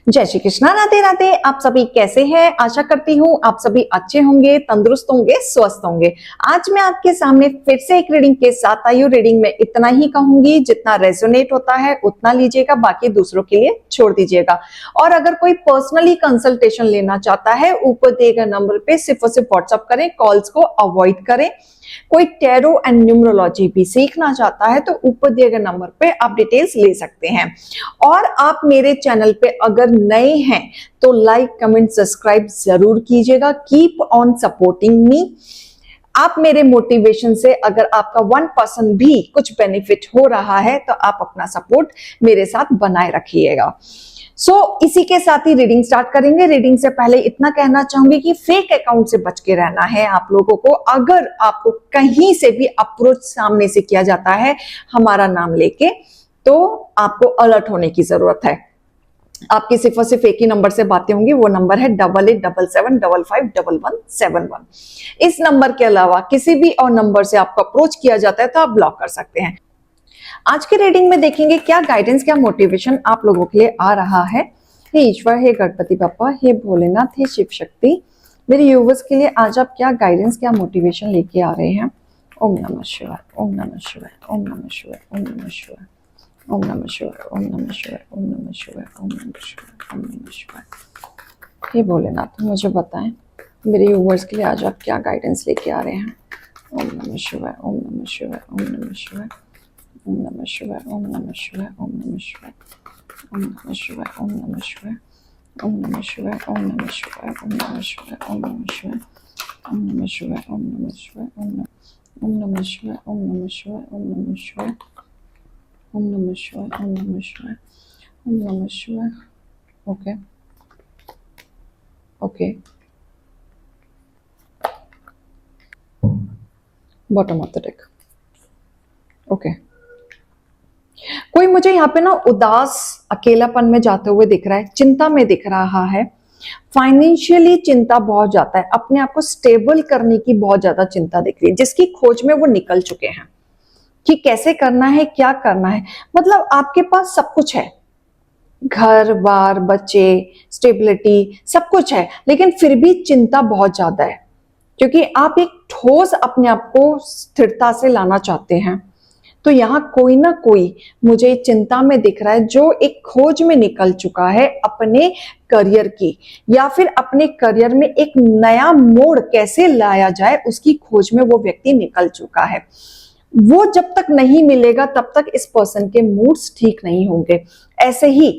जय श्री कृष्णा, राधे राधे। आप सभी कैसे हैं? आशा करती हूँ आप सभी अच्छे होंगे, तंदुरुस्त होंगे, स्वस्थ होंगे। आज मैं आपके सामने फिर से एक रीडिंग के साथ आई हूँ। रीडिंग में इतना ही कहूंगी, जितना रेजोनेट होता है उतना लीजिएगा, बाकी दूसरों के लिए छोड़ दीजिएगा। और अगर कोई पर्सनली कंसल्टेशन लेना चाहता है, ऊपर दिए गए नंबर पे सिर्फ और सिर्फ व्हाट्सअप करें, कॉल्स को अवॉइड करें। कोई टैरो एंड न्यूमरोलॉजी भी सीखना चाहता है तो ऊपर दिए गए नंबर पे आप डिटेल्स ले सकते हैं। और आप मेरे चैनल पे अगर नए हैं तो लाइक, कमेंट, सब्सक्राइब जरूर कीजिएगा। Keep on supporting me. आप मेरे मोटिवेशन से अगर आपका 1% भी कुछ बेनिफिट हो रहा है तो आप अपना सपोर्ट मेरे साथ बनाए रखिएगा। इसी के साथ ही रीडिंग स्टार्ट करेंगे। रीडिंग से पहले इतना कहना चाहूंगी कि फेक अकाउंट से बच के रहना है आप लोगों को। अगर आपको कहीं से भी अप्रोच सामने से किया जाता है हमारा नाम लेके, तो आपको अलर्ट होने की जरूरत है। आपकी सिर्फ और सिर्फ एक ही नंबर से बातें होंगी, वो नंबर है 8877751171। इस नंबर के अलावा किसी भी और नंबर से आपको अप्रोच किया जाता है तो आप ब्लॉक कर सकते हैं। आज के रीडिंग में देखेंगे क्या गाइडेंस, क्या मोटिवेशन आप लोगों के लिए आ रहा है। हे ईश्वर, हे गणपति बप्पा, हे भोलेनाथ, हे शिव शक्ति, मेरे यूवर्स के लिए आज आप क्या गाइडेंस, क्या मोटिवेशन लेके आ रहे हैं। ओम नमः शिवाय, ओम नमः शिवाय, ओम नमः शिवाय, ओम नमः शिवाय, ओम नमः शिवाय, ओम नमः शिवाय, ओम नमः शिवाय, ओम नमः शिवाय, ओम नमः शिवाय। हे भोलेनाथ, मुझे बताएं मेरे यूवर्स के लिए आज आप क्या गाइडेंस लेके आ रहे हैं। ओम नमः शिवाय, ओम नमः शिवाय, ओम नमः शिवाय, ओम नमः शिवाय, ओम नमः शिवाय, ओम नमः शिवाय, ओम नमः शिवाय, ओम नमः शिवाय, ओम नमः शिवाय, ओम नमः शिवाय, ओम नमः शिवाय, ओम नमः शिवाय, ओम नमः शिवाय, ओम नमः शिवाय, ओम नमः शिवाय, ओम नमः शिवाय, ओम नमः शिवाय, ओम नमः शिवाय, ओम नमः शिवाय, ओम नमः शिवाय। Okay okay, bottom of the deck. Okay, कोई मुझे यहाँ पे ना उदास, अकेलापन में जाते हुए दिख रहा है, चिंता में दिख रहा है। फाइनेंशियली चिंता बहुत ज्यादा है, अपने आप को स्टेबल करने की बहुत ज्यादा चिंता दिख रही है, जिसकी खोज में वो निकल चुके हैं कि कैसे करना है, क्या करना है। मतलब आपके पास सब कुछ है, घर बार, बच्चे, स्टेबिलिटी, सब कुछ है, लेकिन फिर भी चिंता बहुत ज्यादा है, क्योंकि आप एक ठोस अपने आप को स्थिरता से लाना चाहते हैं। तो यहाँ कोई ना कोई मुझे चिंता में दिख रहा है जो एक खोज में निकल चुका है अपने करियर की, या फिर अपने करियर में एक नया मोड़ कैसे लाया जाए उसकी खोज में वो व्यक्ति निकल चुका है। वो जब तक नहीं मिलेगा तब तक इस पर्सन के मूड्स ठीक नहीं होंगे। ऐसे ही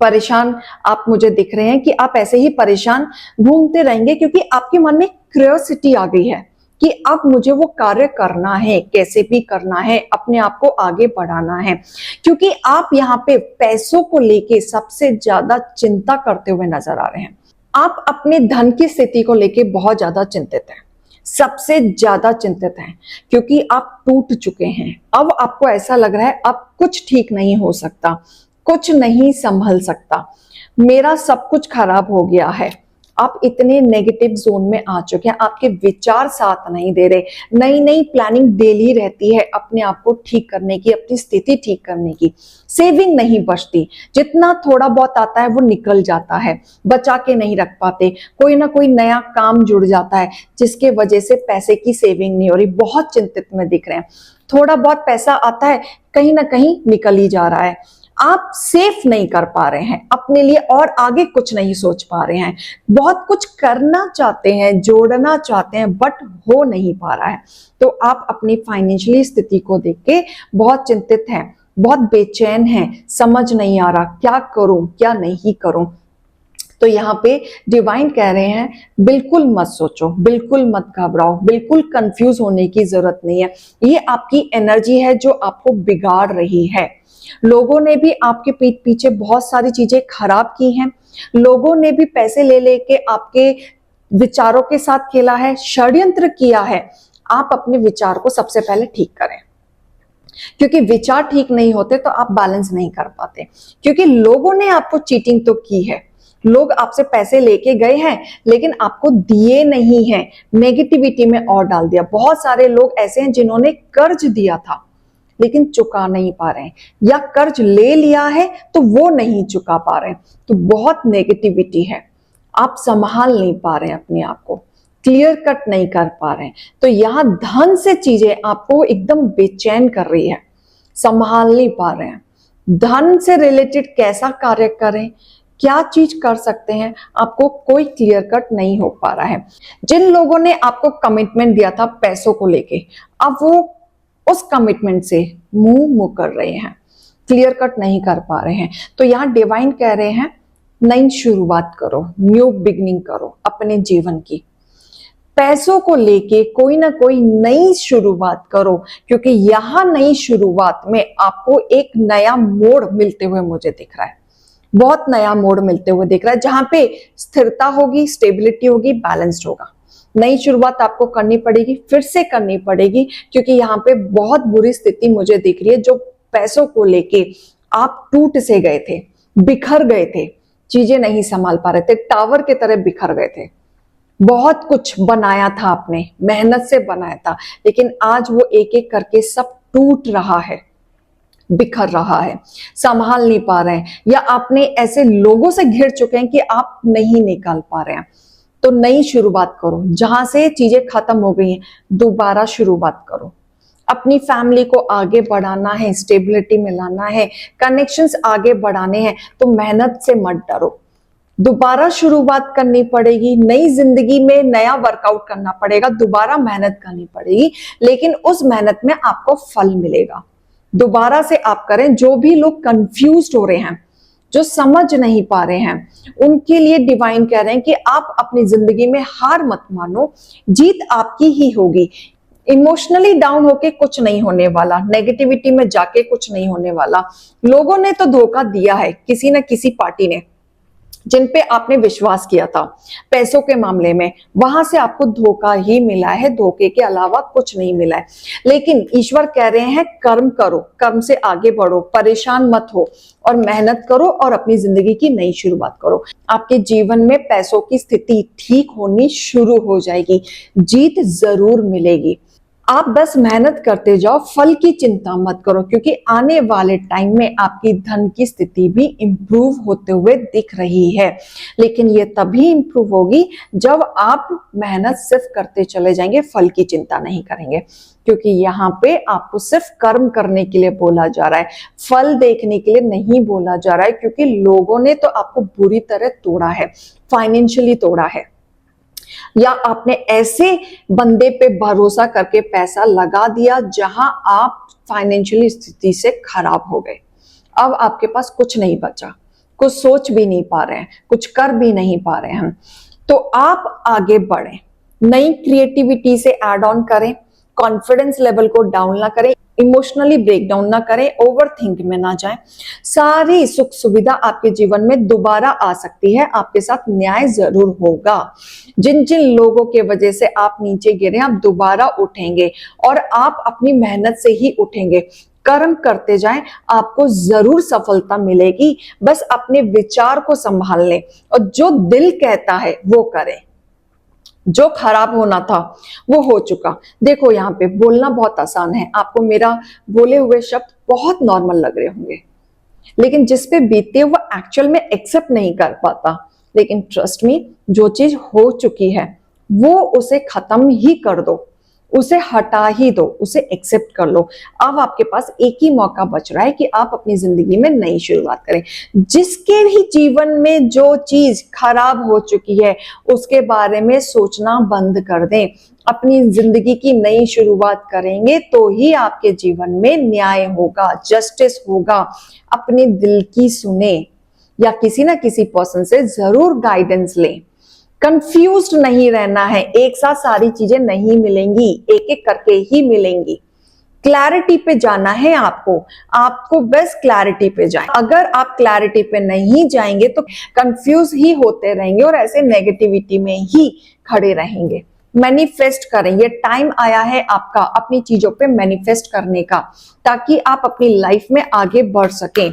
परेशान आप मुझे दिख रहे हैं कि आप ऐसे ही परेशान घूमते रहेंगे, क्योंकि आपके मन में क्यूरियोसिटी आ गई है कि अब मुझे वो कार्य करना है, कैसे भी करना है, अपने आप को आगे बढ़ाना है। क्योंकि आप यहाँ पे पैसों को लेके सबसे ज्यादा चिंता करते हुए नजर आ रहे हैं। आप अपने धन की स्थिति को लेके बहुत ज्यादा चिंतित हैं, सबसे ज्यादा चिंतित हैं, क्योंकि आप टूट चुके हैं। अब आपको ऐसा लग रहा है अब कुछ ठीक नहीं हो सकता, कुछ नहीं संभल सकता, मेरा सब कुछ खराब हो गया है। आप इतने नेगेटिव जोन में आ चुके हैं, आपके विचार साथ नहीं दे रहे। नई नई प्लानिंग डेली रहती है अपने आप को ठीक करने की, अपनी स्थिति ठीक करने की। सेविंग नहीं बचती, जितना थोड़ा बहुत आता है वो निकल जाता है, बचा के नहीं रख पाते। कोई ना कोई नया काम जुड़ जाता है जिसके वजह से पैसे की सेविंग नहीं हो रही। बहुत चिंतित में दिख रहे हैं। थोड़ा बहुत पैसा आता है, कहीं ना कहीं निकल ही जा रहा है। आप सेफ नहीं कर पा रहे हैं अपने लिए और आगे कुछ नहीं सोच पा रहे हैं। बहुत कुछ करना चाहते हैं, जोड़ना चाहते हैं, बट हो नहीं पा रहा है। तो आप अपनी फाइनेंशियली स्थिति को देख के बहुत चिंतित हैं, बहुत बेचैन हैं, समझ नहीं आ रहा क्या करूं, क्या नहीं करूं। तो यहाँ पे डिवाइन कह रहे हैं बिल्कुल मत सोचो, बिल्कुल मत घबराओ, बिल्कुल कंफ्यूज होने की जरूरत नहीं है। ये आपकी एनर्जी है जो आपको बिगाड़ रही है। लोगों ने भी आपके पीठ पीछे बहुत सारी चीजें खराब की हैं। लोगों ने भी पैसे ले लेके आपके विचारों के साथ खेला है, षड्यंत्र किया है। आप अपने विचार को सबसे पहले ठीक करें, क्योंकि विचार ठीक नहीं होते तो आप बैलेंस नहीं कर पाते। क्योंकि लोगों ने आपको चीटिंग तो की है, लोग आपसे पैसे लेके गए हैं लेकिन आपको दिए नहीं हैं, नेगेटिविटी में और डाल दिया। बहुत सारे लोग ऐसे हैं जिन्होंने कर्ज दिया था, लेकिन चुका नहीं पा रहे हैं, या कर्ज ले लिया है तो वो नहीं चुका पा रहे हैं, तो बहुत नेगेटिविटी है। आप संभाल नहीं पा रहे हैं अपने आप को, क्लियर कट नहीं कर पा रहे हैं। तो यहाँ धन से चीजें आपको एकदम बेचैन कर रही है, संभाल नहीं पा रहे हैं। धन से रिलेटेड कैसा कार्य करें, क्या चीज कर सकते हैं, आपको कोई क्लियर कट नहीं हो पा रहा है। जिन लोगों ने आपको कमिटमेंट दिया था पैसों को लेके, अब वो उस कमिटमेंट से मुंह कर रहे हैं, क्लियर कट नहीं कर पा रहे हैं। तो यहाँ डिवाइन कह रहे हैं नई शुरुआत करो, न्यू बिगनिंग करो अपने जीवन की। पैसों को लेके कोई ना कोई नई शुरुआत करो, क्योंकि यहाँ नई शुरुआत में आपको एक नया मोड़ मिलते हुए मुझे दिख रहा है, बहुत नया मोड़ मिलते हुए दिख रहा है, जहां पे स्थिरता होगी, स्टेबिलिटी होगी, बैलेंस्ड होगा। नई शुरुआत आपको करनी पड़ेगी, फिर से करनी पड़ेगी, क्योंकि यहाँ पे बहुत बुरी स्थिति मुझे दिख रही है। जो पैसों को लेके आप टूट से गए थे, बिखर गए थे, चीजें नहीं संभाल पा रहे थे, टावर की तरह बिखर गए थे। बहुत कुछ बनाया था आपने, मेहनत से बनाया था, लेकिन आज वो एक एक करके सब टूट रहा है, बिखर रहा है, संभाल नहीं पा रहे हैं, या आपने ऐसे लोगों से घिर चुके हैं कि आप नहीं निकाल पा रहे हैं। तो नई शुरुआत करो, जहां से चीजें खत्म हो गई हैं दोबारा शुरुआत करो। अपनी फैमिली को आगे बढ़ाना है, स्टेबिलिटी में लाना है, कनेक्शंस आगे बढ़ाने हैं, तो मेहनत से मत डरो। दोबारा शुरुआत करनी पड़ेगी, नई जिंदगी में नया वर्कआउट करना पड़ेगा, दोबारा मेहनत करनी पड़ेगी, लेकिन उस मेहनत में आपको फल मिलेगा। दोबारा से आप करें। जो भी लोग कंफ्यूज्ड हो रहे हैं, जो समझ नहीं पा रहे हैं, उनके लिए डिवाइन कह रहे हैं कि आप अपनी जिंदगी में हार मत मानो, जीत आपकी ही होगी। इमोशनली डाउन होके कुछ नहीं होने वाला, नेगेटिविटी में जाके कुछ नहीं होने वाला। लोगों ने तो धोखा दिया है, किसी न किसी पार्टी ने, जिन पे आपने विश्वास किया था पैसों के मामले में, वहां से आपको धोखा ही मिला है, धोखे के अलावा कुछ नहीं मिला है। लेकिन ईश्वर कह रहे हैं कर्म करो, कर्म से आगे बढ़ो, परेशान मत हो और मेहनत करो और अपनी जिंदगी की नई शुरुआत करो। आपके जीवन में पैसों की स्थिति ठीक होनी शुरू हो जाएगी, जीत जरूर मिलेगी। आप बस मेहनत करते जाओ, फल की चिंता मत करो, क्योंकि आने वाले टाइम में आपकी धन की स्थिति भी इंप्रूव होते हुए दिख रही है। लेकिन ये तभी इंप्रूव होगी जब आप मेहनत सिर्फ करते चले जाएंगे, फल की चिंता नहीं करेंगे। क्योंकि यहाँ पे आपको सिर्फ कर्म करने के लिए बोला जा रहा है, फल देखने के लिए नहीं बोला जा रहा है, क्योंकि लोगों ने तो आपको बुरी तरह तोड़ा है, फाइनेंशियली तोड़ा है, या आपने ऐसे बंदे पे भरोसा करके पैसा लगा दिया जहां आप फाइनेंशियली स्थिति से खराब हो गए। अब आपके पास कुछ नहीं बचा, कुछ सोच भी नहीं पा रहे हैं, कुछ कर भी नहीं पा रहे हैं। तो आप आगे बढ़ें, नई क्रिएटिविटी से ऐड ऑन करें, कॉन्फिडेंस लेवल को डाउन ना करें, इमोशनली ब्रेक डाउन ना करें, ओवर थिंक में ना जाएं। सारी सुख सुविधा आपके जीवन में दोबारा आ सकती है, आपके साथ न्याय जरूर होगा। जिन जिन लोगों के वजह से आप नीचे गिरे, आप दोबारा उठेंगे और आप अपनी मेहनत से ही उठेंगे। कर्म करते जाएं, आपको जरूर सफलता मिलेगी। बस अपने विचार को संभाल लें और जो दिल कहता है वो करें। जो खराब होना था वो हो चुका। देखो यहाँ पे बोलना बहुत आसान है, आपको मेरा बोले हुए शब्द बहुत नॉर्मल लग रहे होंगे, लेकिन जिस पे बीते वो एक्चुअल में एक्सेप्ट नहीं कर पाता। लेकिन ट्रस्ट मी, जो चीज हो चुकी है वो उसे खत्म ही कर दो, उसे हटा ही दो, उसे एक्सेप्ट कर लो। अब आपके पास एक ही मौका बच रहा है कि आप अपनी जिंदगी में नई शुरुआत करें। जिसके भी जीवन में जो चीज खराब हो चुकी है उसके बारे में सोचना बंद कर दें। अपनी जिंदगी की नई शुरुआत करेंगे तो ही आपके जीवन में न्याय होगा, जस्टिस होगा। अपने दिल की सुने या किसी ना किसी पर्सन से जरूर गाइडेंस लें। कंफ्यूज्ड नहीं रहना है, एक साथ सारी चीजें नहीं मिलेंगी, एक एक करके ही मिलेंगी। क्लैरिटी पे जाना है आपको बस क्लैरिटी पे जाएं। अगर आप क्लैरिटी पे नहीं जाएंगे तो कंफ्यूज ही होते रहेंगे और ऐसे नेगेटिविटी में ही खड़े रहेंगे। मैनिफेस्ट करें, ये टाइम आया है आपका अपनी चीजों पे मैनिफेस्ट करने का, ताकि आप अपनी लाइफ में आगे बढ़ सकें।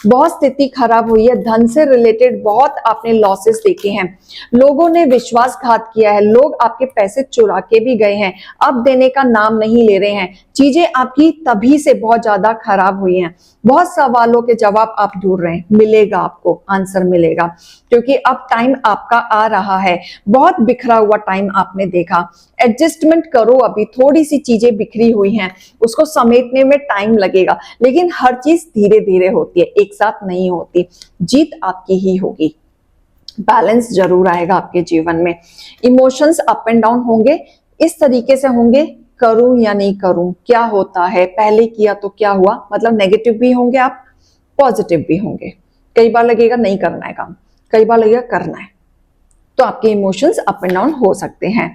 बहुत स्थिति खराब हुई है, धन से रिलेटेड बहुत आपने लॉसेस देखे हैं, लोगों ने विश्वासघात किया है, लोग आपके पैसे चुरा के भी गए हैं, अब देने का नाम नहीं ले रहे हैं, चीजें आपकी तभी से बहुत ज्यादा खराब हुई हैं। बहुत सवालों के जवाब आप ढूंढ रहे हैं, मिलेगा, आपको आंसर मिलेगा, क्योंकि अब टाइम आपका आ रहा है। बहुत बिखरा हुआ टाइम आपने देखा, एडजस्टमेंट करो, अभी थोड़ी सी चीजें बिखरी हुई हैं, उसको समेटने में टाइम लगेगा, लेकिन हर चीज धीरे धीरे होती है, एक साथ नहीं होती। जीत आपकी ही होगी, बैलेंस जरूर आएगा आपके जीवन में। इमोशंस अप एंड डाउन होंगे, इस तरीके से होंगे, करूं या नहीं करूं, क्या होता है, पहले किया तो क्या हुआ, मतलब नेगेटिव भी होंगे आप, पॉजिटिव भी होंगे। कई बार लगेगा नहीं करना है काम, कई बार लगेगा करना है, तो आपके इमोशंस अप एंड डाउन हो सकते हैं।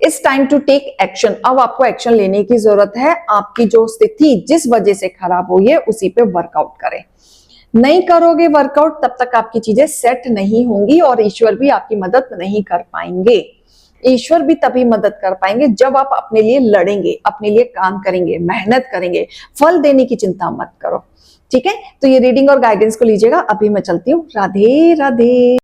It's time to take action, अब आपको एक्शन लेने की जरूरत है। आपकी जो स्थिति जिस वजह से खराब हुई है उसी पे वर्कआउट करें। नहीं करोगे वर्कआउट तब तक आपकी चीजें सेट नहीं होंगी और ईश्वर भी आपकी मदद नहीं कर पाएंगे। ईश्वर भी तभी मदद कर पाएंगे जब आप अपने लिए लड़ेंगे, अपने लिए काम करेंगे, मेहनत करेंगे। फल देने की चिंता मत करो, ठीक है। तो ये रीडिंग और गाइडेंस को लीजिएगा। अभी मैं चलती हूँ, राधे राधे।